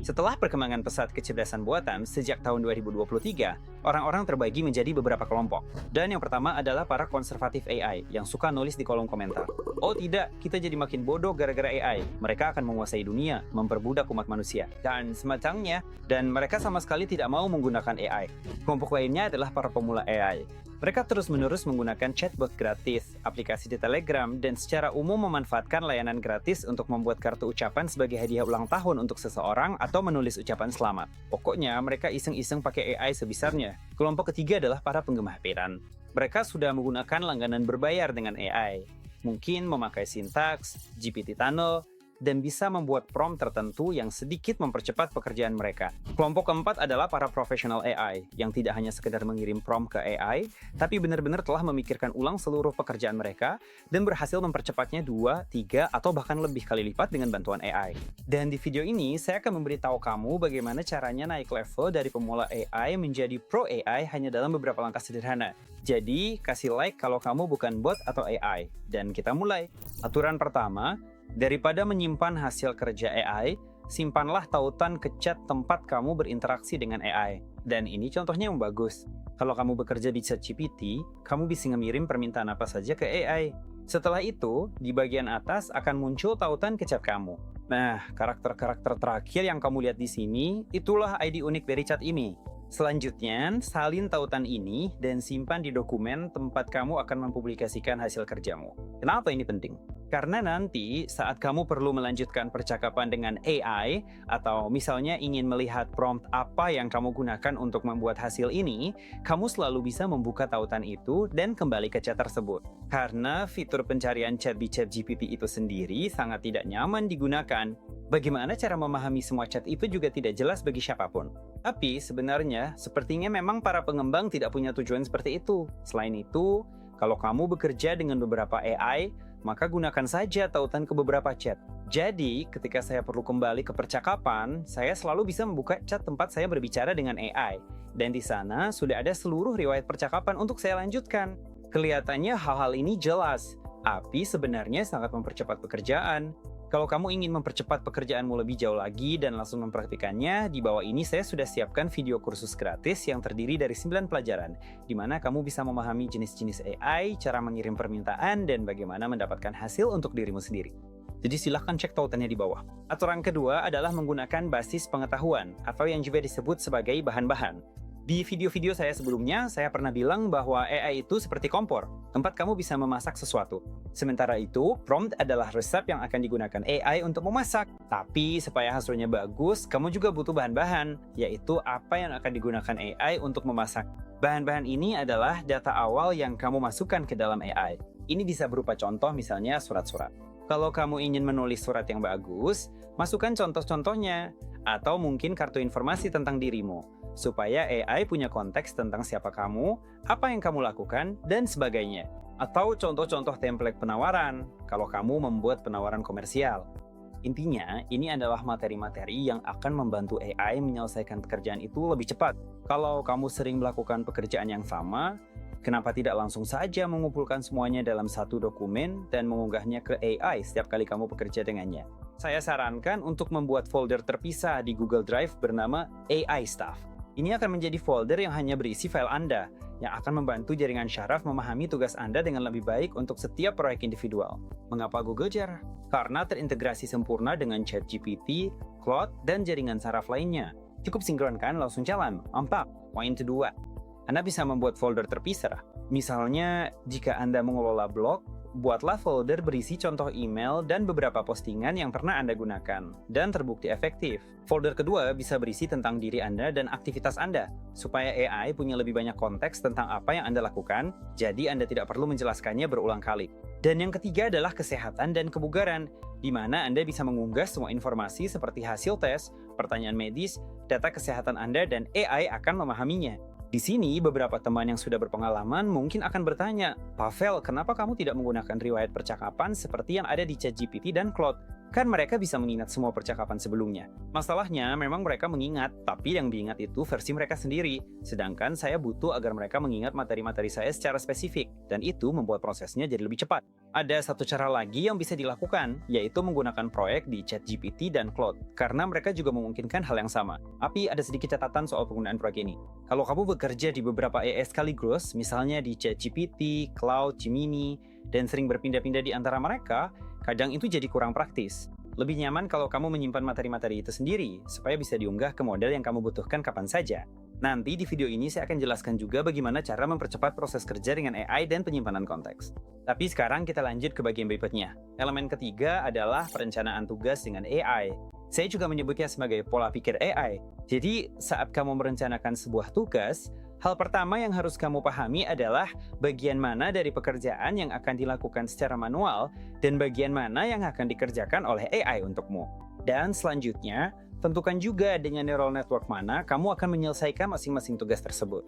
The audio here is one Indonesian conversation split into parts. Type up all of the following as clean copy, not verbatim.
Setelah perkembangan pesat kecerdasan buatan sejak tahun 2023, orang-orang terbagi menjadi beberapa kelompok. Dan yang pertama adalah para konservatif AI yang suka nulis di kolom komentar. Oh tidak, kita jadi makin bodoh gara-gara AI. Mereka akan menguasai dunia, memperbudak umat manusia, dan semacamnya. Dan mereka sama sekali tidak mau menggunakan AI. Kelompok lainnya adalah para pemula AI. Mereka terus-menerus menggunakan chatbot gratis, aplikasi di Telegram, dan secara umum memanfaatkan layanan gratis untuk membuat kartu ucapan sebagai hadiah ulang tahun untuk seseorang atau menulis ucapan selamat. Pokoknya mereka iseng-iseng pakai AI sebisarnya. Kelompok ketiga adalah para penggemar peran. Mereka sudah menggunakan langganan berbayar dengan AI. Mungkin memakai sintaks, GPT Tunnel, dan bisa membuat prompt tertentu yang sedikit mempercepat pekerjaan mereka. Kelompok keempat adalah para profesional AI, yang tidak hanya sekedar mengirim prompt ke AI, tapi benar-benar telah memikirkan ulang seluruh pekerjaan mereka, dan berhasil mempercepatnya 2, 3, atau bahkan lebih kali lipat dengan bantuan AI. Dan di video ini, saya akan memberitahu kamu bagaimana caranya naik level dari pemula AI menjadi pro AI hanya dalam beberapa langkah sederhana. Jadi, kasih like kalau kamu bukan bot atau AI. Dan kita mulai. Aturan pertama, daripada menyimpan hasil kerja AI, simpanlah tautan ke chat tempat kamu berinteraksi dengan AI. Dan ini contohnya yang bagus. Kalau kamu bekerja di ChatGPT, kamu bisa ngirim permintaan apa saja ke AI. Setelah itu, di bagian atas akan muncul tautan ke chat kamu. Nah, karakter-karakter terakhir yang kamu lihat di sini, itulah ID unik dari chat ini. Selanjutnya, salin tautan ini dan simpan di dokumen tempat kamu akan mempublikasikan hasil kerjamu. Kenapa ini penting? Karena nanti saat kamu perlu melanjutkan percakapan dengan AI, atau misalnya ingin melihat prompt apa yang kamu gunakan untuk membuat hasil ini, kamu selalu bisa membuka tautan itu dan kembali ke chat tersebut. Karena fitur pencarian chat di ChatGPT itu sendiri sangat tidak nyaman digunakan. Bagaimana cara memahami semua chat itu juga tidak jelas bagi siapapun. Tapi sebenarnya, sepertinya memang para pengembang tidak punya tujuan seperti itu. Selain itu, kalau kamu bekerja dengan beberapa AI, maka gunakan saja tautan ke beberapa chat. Jadi, ketika saya perlu kembali ke percakapan, saya selalu bisa membuka chat tempat saya berbicara dengan AI. Dan di sana sudah ada seluruh riwayat percakapan untuk saya lanjutkan. Kelihatannya hal-hal ini jelas, tapi sebenarnya sangat mempercepat pekerjaan. Kalau kamu ingin mempercepat pekerjaanmu lebih jauh lagi dan langsung mempraktikannya, di bawah ini saya sudah siapkan video kursus gratis yang terdiri dari 9 pelajaran, di mana kamu bisa memahami jenis-jenis AI, cara mengirim permintaan, dan bagaimana mendapatkan hasil untuk dirimu sendiri. Jadi silahkan cek tautannya di bawah. Aturan kedua adalah menggunakan basis pengetahuan, atau yang juga disebut sebagai bahan-bahan. Di video-video saya sebelumnya, saya pernah bilang bahwa AI itu seperti kompor, tempat kamu bisa memasak sesuatu. Sementara itu, prompt adalah resep yang akan digunakan AI untuk memasak. Tapi, supaya hasilnya bagus, kamu juga butuh bahan-bahan, yaitu apa yang akan digunakan AI untuk memasak. Bahan-bahan ini adalah data awal yang kamu masukkan ke dalam AI. Ini bisa berupa contoh misalnya surat-surat. Kalau kamu ingin menulis surat yang bagus, masukkan contoh-contohnya, atau mungkin kartu informasi tentang dirimu, supaya AI punya konteks tentang siapa kamu, apa yang kamu lakukan, dan sebagainya. Atau contoh-contoh template penawaran, kalau kamu membuat penawaran komersial. Intinya, ini adalah materi-materi yang akan membantu AI menyelesaikan pekerjaan itu lebih cepat. Kalau kamu sering melakukan pekerjaan yang sama, kenapa tidak langsung saja mengumpulkan semuanya dalam satu dokumen dan mengunggahnya ke AI setiap kali kamu bekerja dengannya? Saya sarankan untuk membuat folder terpisah di Google Drive bernama AI Stuff. Ini akan menjadi folder yang hanya berisi file Anda, yang akan membantu jaringan syaraf memahami tugas Anda dengan lebih baik untuk setiap proyek individual. Mengapa Google Jar? Karena terintegrasi sempurna dengan ChatGPT, Claude, dan jaringan saraf lainnya. Cukup sinkronkan, langsung jalan. Mantap. Poin kedua, Anda bisa membuat folder terpisah. Misalnya, jika Anda mengelola blog, buatlah folder berisi contoh email dan beberapa postingan yang pernah Anda gunakan, dan terbukti efektif. Folder kedua bisa berisi tentang diri Anda dan aktivitas Anda, supaya AI punya lebih banyak konteks tentang apa yang Anda lakukan, jadi Anda tidak perlu menjelaskannya berulang kali. Dan yang ketiga adalah kesehatan dan kebugaran, di mana Anda bisa mengunggah semua informasi seperti hasil tes, pertanyaan medis, data kesehatan Anda, dan AI akan memahaminya. Di sini, beberapa teman yang sudah berpengalaman mungkin akan bertanya, Pavel, kenapa kamu tidak menggunakan riwayat percakapan seperti yang ada di ChatGPT dan Claude? Kan mereka bisa mengingat semua percakapan sebelumnya. Masalahnya, memang mereka mengingat, tapi yang diingat itu versi mereka sendiri. Sedangkan saya butuh agar mereka mengingat materi-materi saya secara spesifik, dan itu membuat prosesnya jadi lebih cepat. Ada satu cara lagi yang bisa dilakukan, yaitu menggunakan proyek di ChatGPT dan Claude, karena mereka juga memungkinkan hal yang sama. Tapi ada sedikit catatan soal penggunaan proyek ini. Kalau kamu bekerja di beberapa AI sekaligus, misalnya di ChatGPT, Claude, Gemini, dan sering berpindah-pindah di antara mereka, kadang itu jadi kurang praktis. Lebih nyaman kalau kamu menyimpan materi-materi itu sendiri, supaya bisa diunggah ke model yang kamu butuhkan kapan saja. Nanti di video ini saya akan jelaskan juga bagaimana cara mempercepat proses kerja dengan AI dan penyimpanan konteks. Tapi sekarang kita lanjut ke bagian berikutnya. Elemen ketiga adalah perencanaan tugas dengan AI. Saya juga menyebutnya sebagai pola pikir AI. Jadi, saat kamu merencanakan sebuah tugas, hal pertama yang harus kamu pahami adalah bagian mana dari pekerjaan yang akan dilakukan secara manual dan bagian mana yang akan dikerjakan oleh AI untukmu. Dan selanjutnya, tentukan juga dengan neural network mana kamu akan menyelesaikan masing-masing tugas tersebut.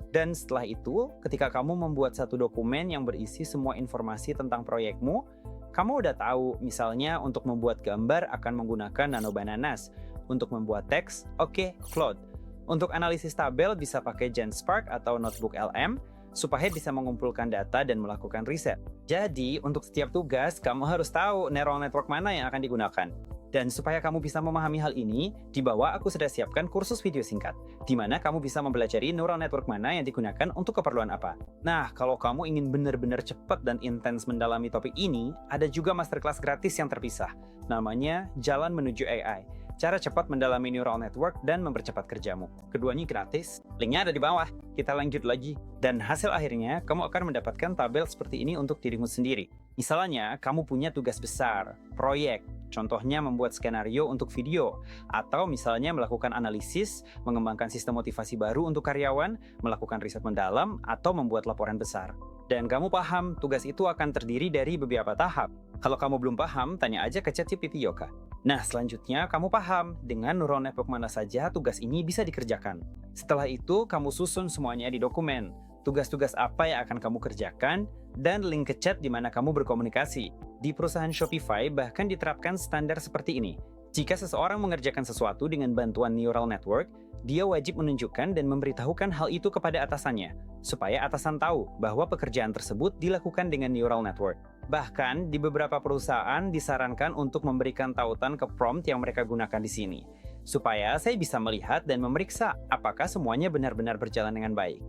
Dan setelah itu, ketika kamu membuat satu dokumen yang berisi semua informasi tentang proyekmu, kamu udah tahu, misalnya untuk membuat gambar akan menggunakan Nano Bananas, untuk membuat teks, oke, Claude. Untuk analisis tabel bisa pakai GenSpark atau Notebook LM, supaya bisa mengumpulkan data dan melakukan riset. Jadi, untuk setiap tugas, kamu harus tahu neural network mana yang akan digunakan. Dan supaya kamu bisa memahami hal ini, di bawah aku sudah siapkan kursus video singkat, di mana kamu bisa mempelajari neural network mana yang digunakan untuk keperluan apa. Nah, kalau kamu ingin benar-benar cepat dan intens mendalami topik ini, ada juga masterclass gratis yang terpisah. Namanya Jalan Menuju AI. Cara cepat mendalami neural network dan mempercepat kerjamu. Keduanya gratis, linknya ada di bawah. Kita lanjut lagi. Dan hasil akhirnya, kamu akan mendapatkan tabel seperti ini untuk dirimu sendiri. Misalnya, kamu punya tugas besar, proyek, contohnya membuat skenario untuk video, atau misalnya melakukan analisis, mengembangkan sistem motivasi baru untuk karyawan, melakukan riset mendalam, atau membuat laporan besar. Dan kamu paham, tugas itu akan terdiri dari beberapa tahap. Kalau kamu belum paham, tanya aja ke ChatGPT Yoka. Nah, selanjutnya kamu paham dengan neural network mana saja tugas ini bisa dikerjakan. Setelah itu, kamu susun semuanya di dokumen. Tugas-tugas apa yang akan kamu kerjakan, dan link ke chat di mana kamu berkomunikasi. Di perusahaan Shopify bahkan diterapkan standar seperti ini. Jika seseorang mengerjakan sesuatu dengan bantuan neural network, dia wajib menunjukkan dan memberitahukan hal itu kepada atasannya, supaya atasan tahu bahwa pekerjaan tersebut dilakukan dengan neural network. Bahkan, di beberapa perusahaan disarankan untuk memberikan tautan ke prompt yang mereka gunakan di sini, supaya saya bisa melihat dan memeriksa apakah semuanya benar-benar berjalan dengan baik.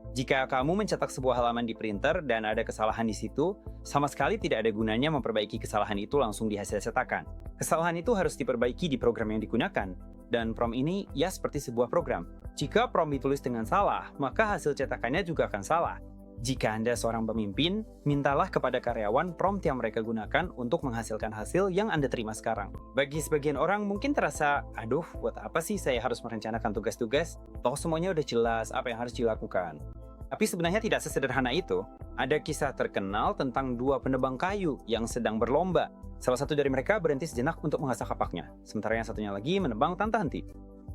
Jika kamu mencetak sebuah halaman di printer dan ada kesalahan di situ, sama sekali tidak ada gunanya memperbaiki kesalahan itu langsung di hasil cetakan. Kesalahan itu harus diperbaiki di program yang digunakan. Dan prompt ini ya seperti sebuah program. Jika prompt ditulis dengan salah, maka hasil cetakannya juga akan salah. Jika Anda seorang pemimpin, mintalah kepada karyawan prompt yang mereka gunakan untuk menghasilkan hasil yang Anda terima sekarang. Bagi sebagian orang mungkin terasa, aduh, buat apa sih saya harus merencanakan tugas-tugas? Toh semuanya udah jelas apa yang harus dilakukan. Tapi sebenarnya tidak sesederhana itu. Ada kisah terkenal tentang dua penebang kayu yang sedang berlomba. Salah satu dari mereka berhenti sejenak untuk mengasah kapaknya, sementara yang satunya lagi menebang tanpa henti.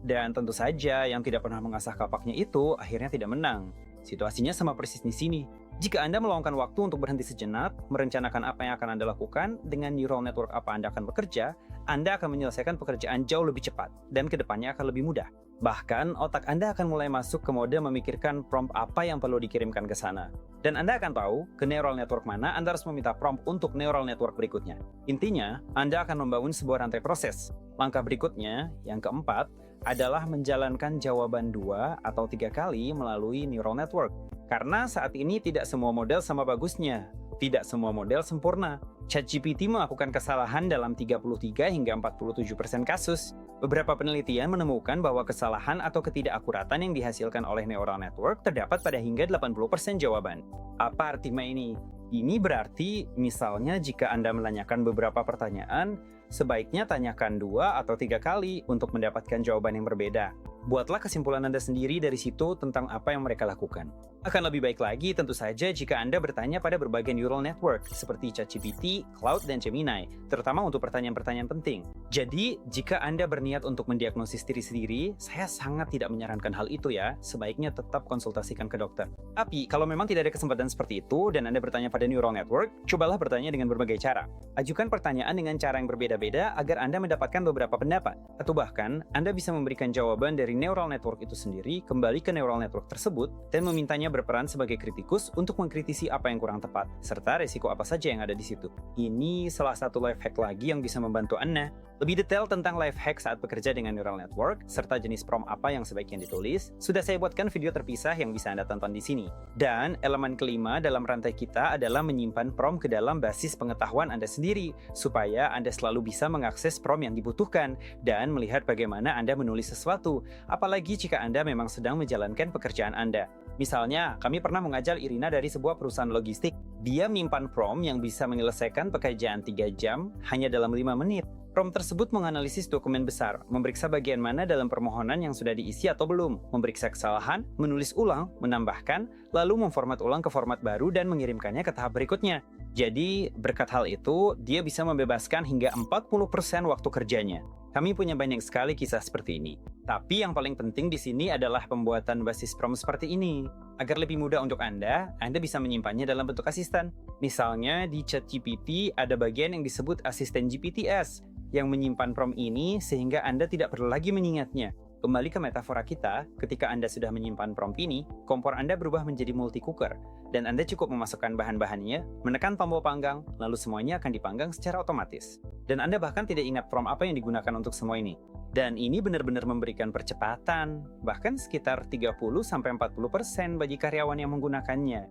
Dan tentu saja yang tidak pernah mengasah kapaknya itu akhirnya tidak menang. Situasinya sama persis di sini. Jika Anda meluangkan waktu untuk berhenti sejenak, merencanakan apa yang akan Anda lakukan, dengan neural network apa Anda akan bekerja, Anda akan menyelesaikan pekerjaan jauh lebih cepat, dan kedepannya akan lebih mudah. Bahkan, otak Anda akan mulai masuk ke mode memikirkan prompt apa yang perlu dikirimkan ke sana. Dan Anda akan tahu, ke neural network mana Anda harus meminta prompt untuk neural network berikutnya. Intinya, Anda akan membangun sebuah rantai proses. Langkah berikutnya, yang keempat, adalah menjalankan jawaban 2 atau 3 kali melalui neural network. Karena saat ini tidak semua model sama bagusnya, tidak semua model sempurna. ChatGPT melakukan kesalahan dalam 33 hingga 47% kasus. Beberapa penelitian menemukan bahwa kesalahan atau ketidakakuratan yang dihasilkan oleh neural network terdapat pada hingga 80% jawaban. Apa artinya ini? Ini berarti, misalnya jika Anda menanyakan beberapa pertanyaan, sebaiknya tanyakan 2 atau 3 kali untuk mendapatkan jawaban yang berbeda. Buatlah kesimpulan Anda sendiri dari situ tentang apa yang mereka lakukan. Akan lebih baik lagi tentu saja jika Anda bertanya pada berbagai neural network seperti ChatGPT, Claude, dan Gemini, terutama untuk pertanyaan-pertanyaan penting. Jadi, jika Anda berniat untuk mendiagnosis diri sendiri, saya sangat tidak menyarankan hal itu ya, sebaiknya tetap konsultasikan ke dokter. Tapi, kalau memang tidak ada kesempatan seperti itu dan Anda bertanya pada neural network, cobalah bertanya dengan berbagai cara. Ajukan pertanyaan dengan cara yang berbeda-beda agar Anda mendapatkan beberapa pendapat, atau bahkan Anda bisa memberikan jawaban dari dari neural network itu sendiri kembali ke neural network tersebut dan memintanya berperan sebagai kritikus untuk mengkritisi apa yang kurang tepat, serta resiko apa saja yang ada di situ. Ini salah satu life hack lagi yang bisa membantu Anda. Lebih detail tentang life hack saat bekerja dengan neural network, serta jenis prompt apa yang sebaiknya ditulis, sudah saya buatkan video terpisah yang bisa Anda tonton di sini. Dan elemen kelima dalam rantai kita adalah menyimpan prompt ke dalam basis pengetahuan Anda sendiri, supaya Anda selalu bisa mengakses prompt yang dibutuhkan dan melihat bagaimana Anda menulis sesuatu, apalagi jika Anda memang sedang menjalankan pekerjaan Anda. Misalnya, kami pernah mengajar Irina dari sebuah perusahaan logistik. Dia menyimpan prompt yang bisa menyelesaikan pekerjaan 3 jam hanya dalam 5 menit. Prompt tersebut menganalisis dokumen besar, memeriksa bagian mana dalam permohonan yang sudah diisi atau belum, memeriksa kesalahan, menulis ulang, menambahkan, lalu memformat ulang ke format baru dan mengirimkannya ke tahap berikutnya. Jadi, berkat hal itu, dia bisa membebaskan hingga 40% waktu kerjanya. Kami punya banyak sekali kisah seperti ini. Tapi yang paling penting di sini adalah pembuatan basis prompt seperti ini. Agar lebih mudah untuk Anda bisa menyimpannya dalam bentuk asisten. Misalnya di ChatGPT ada bagian yang disebut asisten GPTs yang menyimpan prompt ini sehingga Anda tidak perlu lagi mengingatnya. Kembali ke metafora kita, ketika Anda sudah menyimpan prompt ini, kompor Anda berubah menjadi multi cooker, dan Anda cukup memasukkan bahan-bahannya, menekan tombol panggang, lalu semuanya akan dipanggang secara otomatis. Dan Anda bahkan tidak ingat prompt apa yang digunakan untuk semua ini. Dan ini benar-benar memberikan percepatan, bahkan sekitar 30-40% bagi karyawan yang menggunakannya.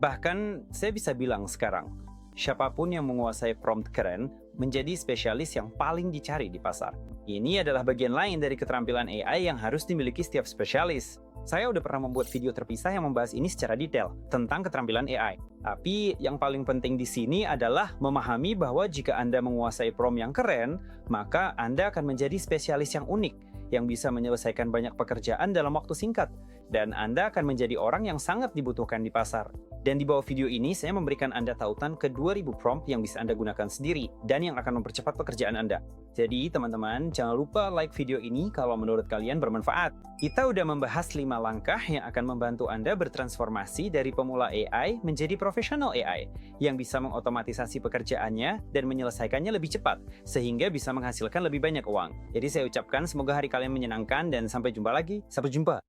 Bahkan saya bisa bilang sekarang, siapapun yang menguasai prompt keren menjadi spesialis yang paling dicari di pasar. Ini adalah bagian lain dari keterampilan AI yang harus dimiliki setiap spesialis. Saya udah pernah membuat video terpisah yang membahas ini secara detail tentang keterampilan AI. Tapi yang paling penting di sini adalah memahami bahwa jika Anda menguasai prompt yang keren, maka Anda akan menjadi spesialis yang unik, yang bisa menyelesaikan banyak pekerjaan dalam waktu singkat. Dan Anda akan menjadi orang yang sangat dibutuhkan di pasar. Dan di bawah video ini, saya memberikan Anda tautan ke 2000 prompt yang bisa Anda gunakan sendiri, dan yang akan mempercepat pekerjaan Anda. Jadi, teman-teman, jangan lupa like video ini kalau menurut kalian bermanfaat. Kita udah membahas 5 langkah yang akan membantu Anda bertransformasi dari pemula AI menjadi profesional AI, yang bisa mengotomatisasi pekerjaannya dan menyelesaikannya lebih cepat, sehingga bisa menghasilkan lebih banyak uang. Jadi saya ucapkan semoga hari kalian menyenangkan dan sampai jumpa lagi. Sampai jumpa!